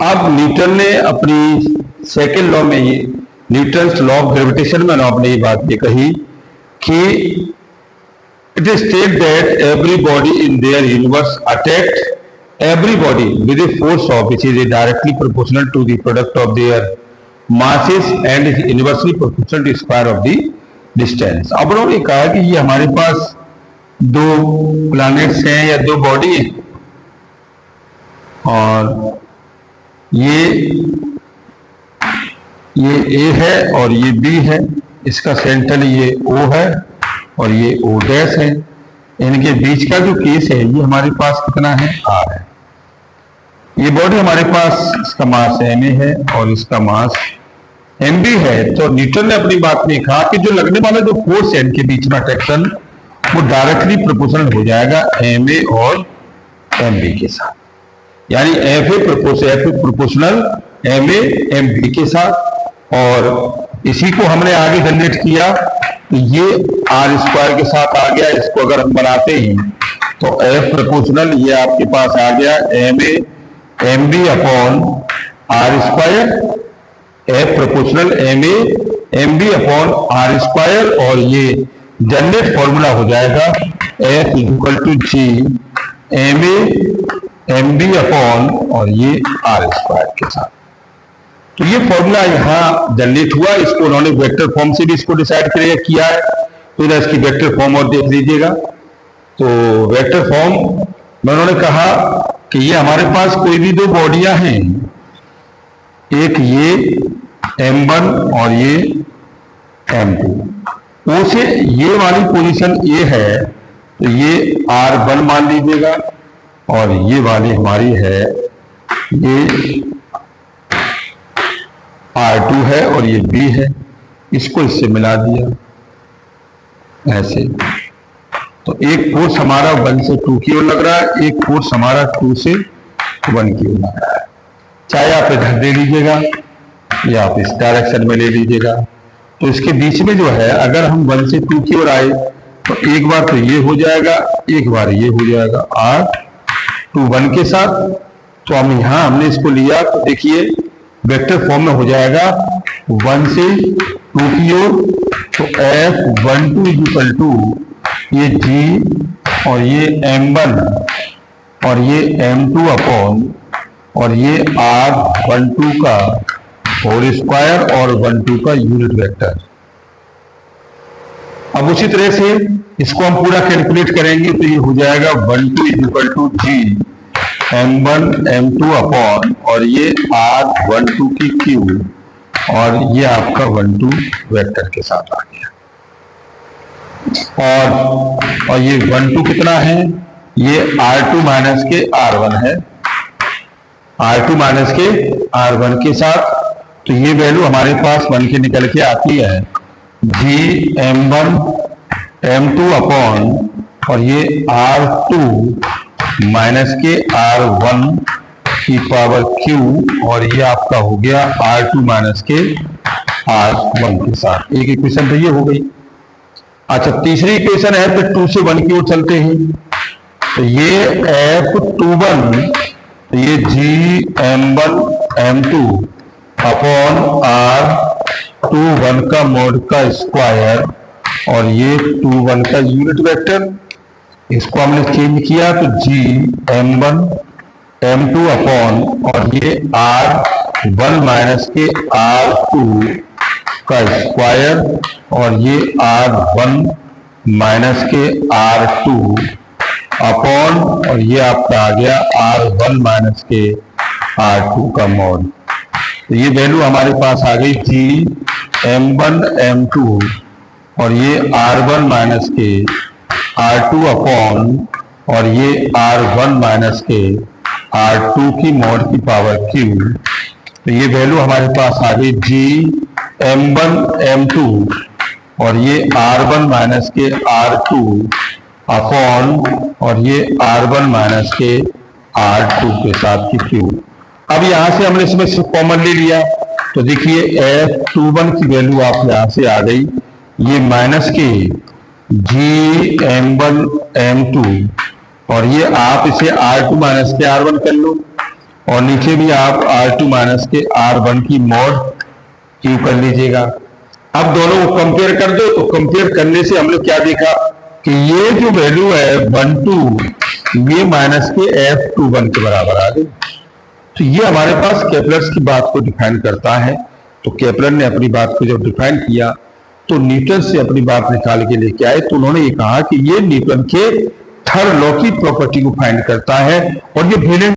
अब न्यूटन ने अपनी सेकेंड लॉ में ये न्यूटन्स लॉ ऑफ ग्रेविटेशन में आपने ये बात ये कही कि it is state that every body in their universe attract every body with a force of which is directly proportional to the product of their masses and is inversely proportional to square of the distance। अब उन्होंने कहा कि ये हमारे पास दो planets हैं या दो बॉडी हैं और ये A है और ये B है, इसका सेंटर ये O है और ये O डैश है। इनके बीच का जो केस है ये हमारे पास कितना है, R है। ये बॉडी हमारे पास, इसका मास ma है और इसका मास mb है। तो न्यूटन ने अपनी बात में कहा कि जो लगने वाला जो फोर्स है इनके बीच में अट्रैक्शन वो डायरेक्टली प्रोपोर्शनल हो जाएगा ma और mb के साथ, यानी F प्रोपोर्शनल ma mb के साथ। और इसी को हमने आगे जनरेट किया तो ये r स्क्वायर के साथ आ गया। इसको अगर हम बनाते हैं तो F प्रोपोर्शनल ये आपके पास आ गया ma mb upon r square, F proportional ma mb upon r square, और ये जनरेट फॉर्मूला हो जाएगा F equal to G ma mb upon और ये r स्क्वायर के साथ। तो ये फॉर्मूला यहाँ जनरेट हुआ। इसको उन्होंने वेक्टर फॉर्म से भी इसको डिसाइड किया है। तो इधर इसकी वेक्टर फॉर्म और देख लीजिएगा। तो वेक्टर फॉर्म में उन्होंने कहा कि ये हमारे पास कोई भी दो बॉडियां हैं, एक ये m1 और ये m2, ओ से ये वाली पोजीशन ए है तो ये r1 मान लीजिएगा और ये वाली हमारी है ये r2 है और ये b है। इसको इससे मिला दिया ऐसे। तो एक फोर्स हमारा 1 से 2 की ओर लग रहा है, एक फोर्स हमारा 2 से 1 की ओर लग रहा है। चाहे आप इधर दे लीजिएगा या आप इस डायरेक्शन में ले लीजिएगा। तो इसके बीच में जो है अगर हम 1 से 2 की ओर आए तो एक बार तो ये हो जाएगा, एक बार ये हो जाएगा r2 1 के साथ। तो हम यहाँ हमने इसको लिया तो देखिए वेक्टर फॉर्म में हो जाएगा 1 से 2 की ओर। तो F12 इक्वल टू ये G और ये m1 और ये m2 अपॉन और ये r12 का होल स्क्वायर और 12 का यूनिट वेक्टर। अब उसी तरह से इसको हम पूरा कैलकुलेट करेंगे तो ये हो जाएगा 12 equal to G m1 m2 upon और ये r12 की क्यू और ये आपका 12 वेक्टर के साथ आ गया। और ये 12 कितना है, ये r2 माइनस के r1 है, r2 माइनस के r1 के साथ। तो ये वैल्यू हमारे पास बन के निकल के आती है G m1 m2 अपॉन और ये r2 माइनस के r1 की पावर q और ये आपका हो गया r2 माइनस के r1 के साथ। एक इक्वेशन तो ये हो गई। अच्छा, तीसरी इक्वेशन है फिर 2 से 1 की ओर चलते हैं। तो ये F21 तो ये G m1 m2 upon r21 का मोड का स्क्वायर और ये 21 का यूनिट वेक्टर। इसको हमने चेंज किया तो G m1 m2 अपॉन और ये r1 माइनस के r2 का स्क्वायर और ये r1 माइनस के r2 अपॉन और ये आपका आ गया r1 माइनस के r2 का मोड। तो ये वैल्यू हमारे पास आ गई G m1 m2 और ये r1 माइनस के r2 अपॉन और ये r1 माइनस के r2 की मोड की पावर q। तो ये वैल्यू हमारे पास आ गई G m1 m2 और ये r1 माइनस के r2 अपॉन और ये r1 माइनस के r2 के साथ की q। अब यहाँ से हमने इसमें से कॉमन ले लिया तो देखिए F21 की वैल्यू आप यहाँ से आ गई ये माइनस के G m1 m2 और ये आप इसे r2 माइनस के r1 कर लो और नीचे भी आप R2 माइनस के R1 की मॉड क्यू कर लीजिएगा। अब दोनों को कंपेयर कर दो, तो कंपेयर करने से हमने क्या देखा कि ये जो वैल्यू है 1 2 ये माइनस के F21 के बराबर आ गई। तो ये हमारे पास केपलर्स की बात को डिफाइन करता है। तो केपलर ने अपनी बात को जब डिफाइन किया तो न्यूटन से अपनी बात निकाल के लेके आए, तो उन्होंने ये कहा कि ये न्यूटन के थर्ड लॉ की प्रॉपर्टी को फाइंड करता है और ये वेलेंट